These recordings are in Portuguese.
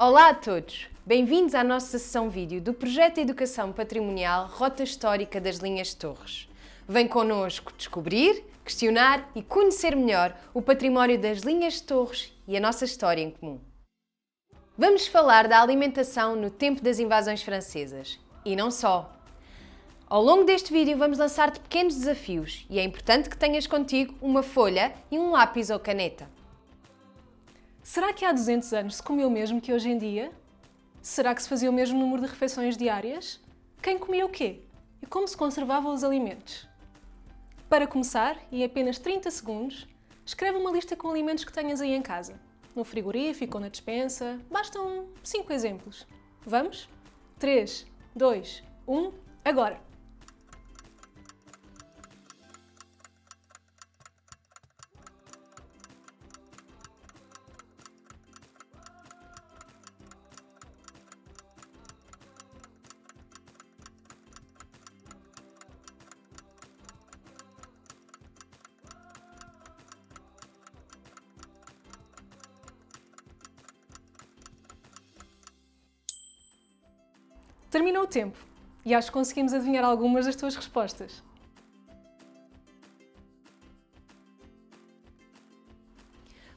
Olá a todos! Bem-vindos à nossa sessão vídeo do Projeto de Educação Patrimonial Rota Histórica das Linhas Torres. Vem connosco descobrir, questionar e conhecer melhor o património das Linhas Torres e a nossa história em comum. Vamos falar da alimentação no tempo das invasões francesas. E não só. Ao longo deste vídeo vamos lançar-te pequenos desafios e é importante que tenhas contigo uma folha e um lápis ou caneta. Será que há 200 anos se comia o mesmo que hoje em dia? Será que se fazia o mesmo número de refeições diárias? Quem comia o quê? E como se conservavam os alimentos? Para começar, em apenas 30 segundos, escreve uma lista com alimentos que tenhas aí em casa. No frigorífico ou na despensa, bastam 5 exemplos. Vamos? 3, 2, 1, agora! Terminou o tempo e acho que conseguimos adivinhar algumas das tuas respostas.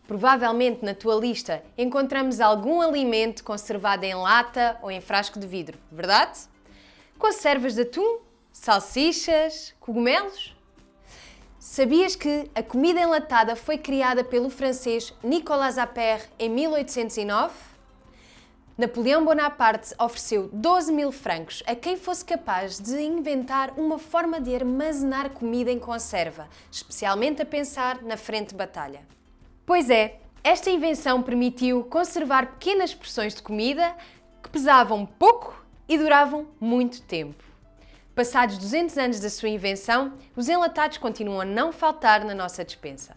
Provavelmente na tua lista encontramos algum alimento conservado em lata ou em frasco de vidro, verdade? Conservas de atum, salsichas, cogumelos? Sabias que a comida enlatada foi criada pelo francês Nicolas Appert em 1809? Napoleão Bonaparte ofereceu 12.000 francos a quem fosse capaz de inventar uma forma de armazenar comida em conserva, especialmente a pensar na frente de batalha. Pois é, esta invenção permitiu conservar pequenas porções de comida que pesavam pouco e duravam muito tempo. Passados 200 anos da sua invenção, os enlatados continuam a não faltar na nossa despensa.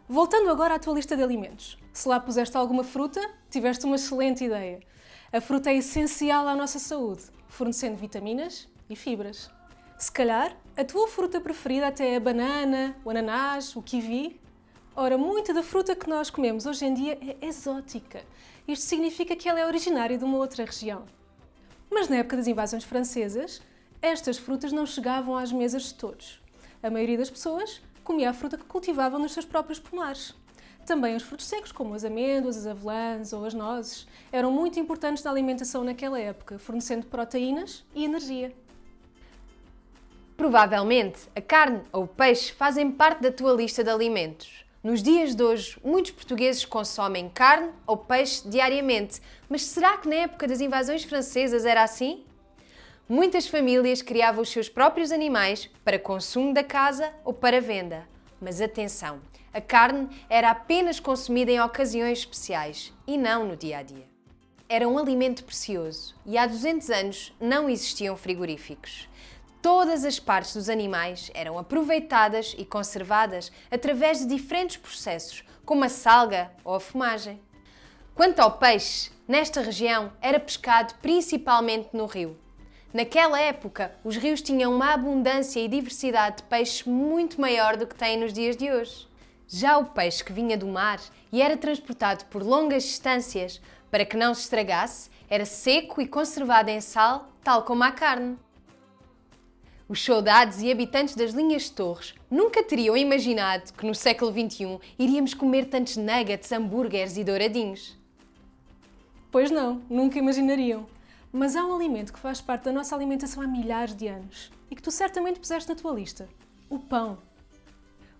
Voltando agora à tua lista de alimentos. Se lá puseste alguma fruta, tiveste uma excelente ideia. A fruta é essencial à nossa saúde, fornecendo vitaminas e fibras. Se calhar, a tua fruta preferida até é a banana, o ananás, o kiwi. Ora, muita da fruta que nós comemos hoje em dia é exótica. Isto significa que ela é originária de uma outra região. Mas na época das invasões francesas, estas frutas não chegavam às mesas de todos. A maioria das pessoas comia a fruta que cultivavam nos seus próprios pomares. Também os frutos secos, como as amêndoas, as avelãs ou as nozes, eram muito importantes na alimentação naquela época, fornecendo proteínas e energia. Provavelmente, a carne ou o peixe fazem parte da tua lista de alimentos. Nos dias de hoje, muitos portugueses consomem carne ou peixe diariamente, mas será que na época das invasões francesas era assim? Muitas famílias criavam os seus próprios animais para consumo da casa ou para venda. Mas atenção, a carne era apenas consumida em ocasiões especiais e não no dia-a-dia. Era um alimento precioso e há 200 anos não existiam frigoríficos. Todas as partes dos animais eram aproveitadas e conservadas através de diferentes processos, como a salga ou a fumagem. Quanto ao peixe, nesta região era pescado principalmente no rio. Naquela época, os rios tinham uma abundância e diversidade de peixes muito maior do que têm nos dias de hoje. Já o peixe que vinha do mar e era transportado por longas distâncias para que não se estragasse, era seco e conservado em sal, tal como a carne. Os soldados e habitantes das Linhas Torres nunca teriam imaginado que no século XXI iríamos comer tantos nuggets, hambúrgueres e douradinhos. Pois não, nunca imaginariam. Mas há um alimento que faz parte da nossa alimentação há milhares de anos e que tu certamente puseste na tua lista: o pão.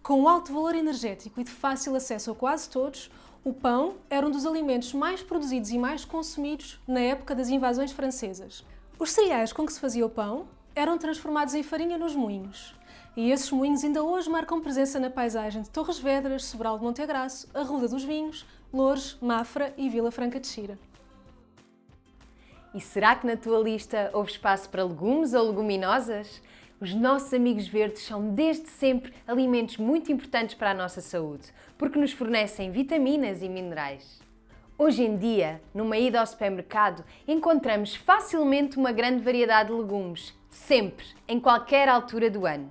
Com um alto valor energético e de fácil acesso a quase todos, o pão era um dos alimentos mais produzidos e mais consumidos na época das invasões francesas. Os cereais com que se fazia o pão eram transformados em farinha nos moinhos. E esses moinhos ainda hoje marcam presença na paisagem de Torres Vedras, Sobral de Monteagraço, Arruda dos Vinhos, Loures, Mafra e Vila Franca de Xira. E será que na tua lista houve espaço para legumes ou leguminosas? Os nossos amigos verdes são desde sempre alimentos muito importantes para a nossa saúde, porque nos fornecem vitaminas e minerais. Hoje em dia, numa ida ao supermercado, encontramos facilmente uma grande variedade de legumes, sempre, em qualquer altura do ano.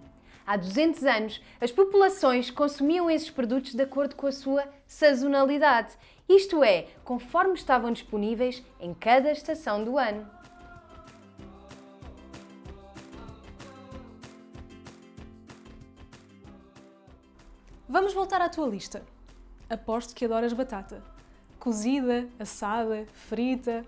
Há 200 anos, as populações consumiam esses produtos de acordo com a sua sazonalidade, isto é, conforme estavam disponíveis em cada estação do ano. Vamos voltar à tua lista. Aposto que adoras batata. Cozida, assada, frita.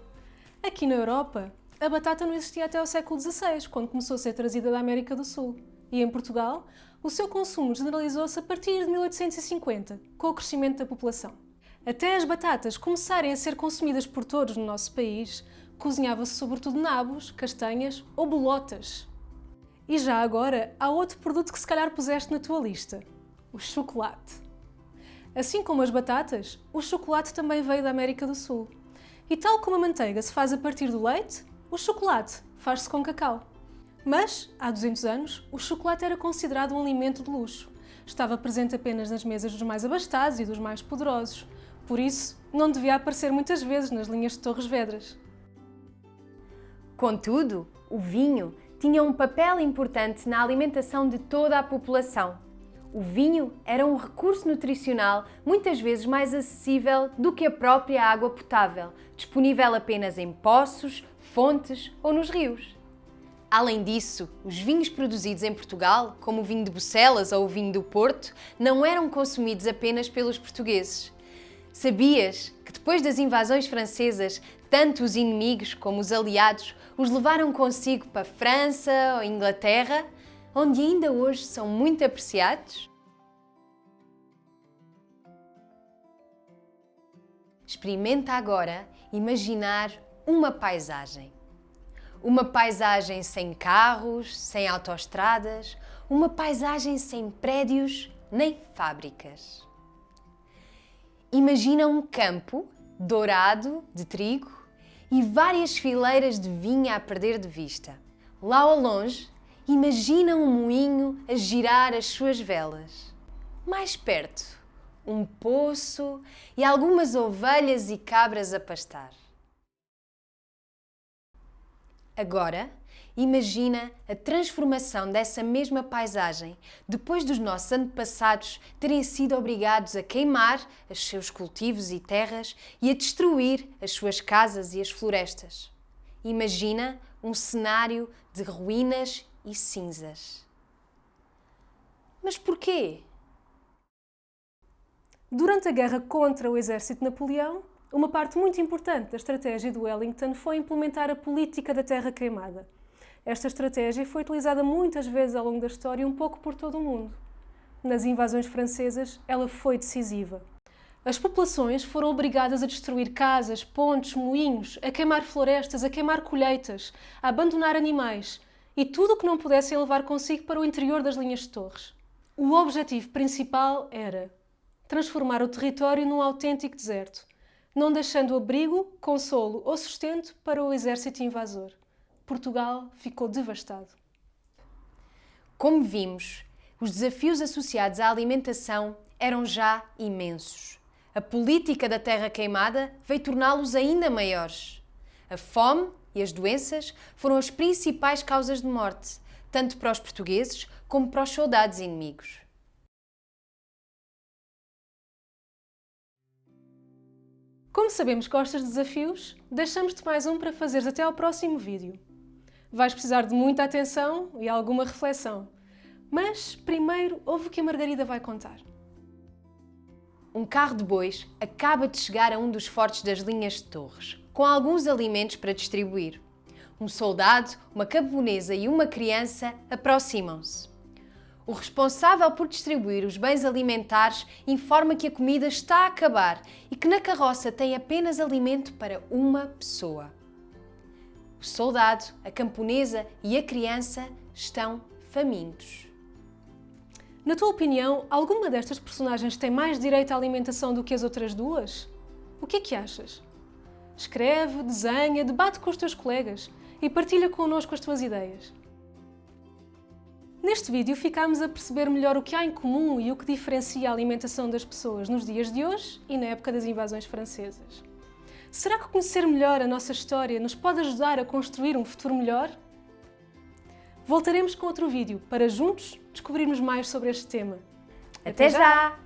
Aqui na Europa, a batata não existia até ao século XVI, quando começou a ser trazida da América do Sul. E em Portugal, o seu consumo generalizou-se a partir de 1850, com o crescimento da população. Até as batatas começarem a ser consumidas por todos no nosso país, cozinhava-se sobretudo nabos, castanhas ou bolotas. E já agora, há outro produto que se calhar puseste na tua lista: o chocolate. Assim como as batatas, o chocolate também veio da América do Sul. E tal como a manteiga se faz a partir do leite, o chocolate faz-se com cacau. Mas, há 200 anos, o chocolate era considerado um alimento de luxo. Estava presente apenas nas mesas dos mais abastados e dos mais poderosos. Por isso, não devia aparecer muitas vezes nas linhas de Torres Vedras. Contudo, o vinho tinha um papel importante na alimentação de toda a população. O vinho era um recurso nutricional muitas vezes mais acessível do que a própria água potável, disponível apenas em poços, fontes ou nos rios. Além disso, os vinhos produzidos em Portugal, como o vinho de Bucelas ou o vinho do Porto, não eram consumidos apenas pelos portugueses. Sabias que depois das invasões francesas, tanto os inimigos como os aliados os levaram consigo para a França ou Inglaterra, onde ainda hoje são muito apreciados? Experimenta agora imaginar uma paisagem. Uma paisagem sem carros, sem autoestradas, uma paisagem sem prédios nem fábricas. Imagina um campo dourado de trigo e várias fileiras de vinha a perder de vista. Lá ao longe, imagina um moinho a girar as suas velas. Mais perto, um poço e algumas ovelhas e cabras a pastar. Agora, imagina a transformação dessa mesma paisagem depois dos nossos antepassados terem sido obrigados a queimar os seus cultivos e terras e a destruir as suas casas e as florestas. Imagina um cenário de ruínas e cinzas. Mas porquê? Durante a guerra contra o exército de Napoleão, uma parte muito importante da estratégia de Wellington foi implementar a política da terra queimada. Esta estratégia foi utilizada muitas vezes ao longo da história, um pouco por todo o mundo. Nas invasões francesas, ela foi decisiva. As populações foram obrigadas a destruir casas, pontes, moinhos, a queimar florestas, a queimar colheitas, a abandonar animais e tudo o que não pudessem levar consigo para o interior das linhas de torres. O objetivo principal era transformar o território num autêntico deserto, não deixando abrigo, consolo ou sustento para o exército invasor. Portugal ficou devastado. Como vimos, os desafios associados à alimentação eram já imensos. A política da terra queimada veio torná-los ainda maiores. A fome e as doenças foram as principais causas de morte, tanto para os portugueses como para os soldados inimigos. Como sabemos que gostas de desafios, deixamos-te mais um para fazeres até ao próximo vídeo. Vais precisar de muita atenção e alguma reflexão. Mas, primeiro, ouve o que a Margarida vai contar. Um carro de bois acaba de chegar a um dos fortes das linhas de Torres, com alguns alimentos para distribuir. Um soldado, uma camponesa e uma criança aproximam-se. O responsável por distribuir os bens alimentares informa que a comida está a acabar e que na carroça tem apenas alimento para uma pessoa. O soldado, a camponesa e a criança estão famintos. Na tua opinião, alguma destas personagens tem mais direito à alimentação do que as outras duas? O que é que achas? Escreve, desenha, debate com os teus colegas e partilha connosco as tuas ideias. Neste vídeo ficámos a perceber melhor o que há em comum e o que diferencia a alimentação das pessoas nos dias de hoje e na época das invasões francesas. Será que conhecer melhor a nossa história nos pode ajudar a construir um futuro melhor? Voltaremos com outro vídeo para juntos descobrirmos mais sobre este tema. Até já!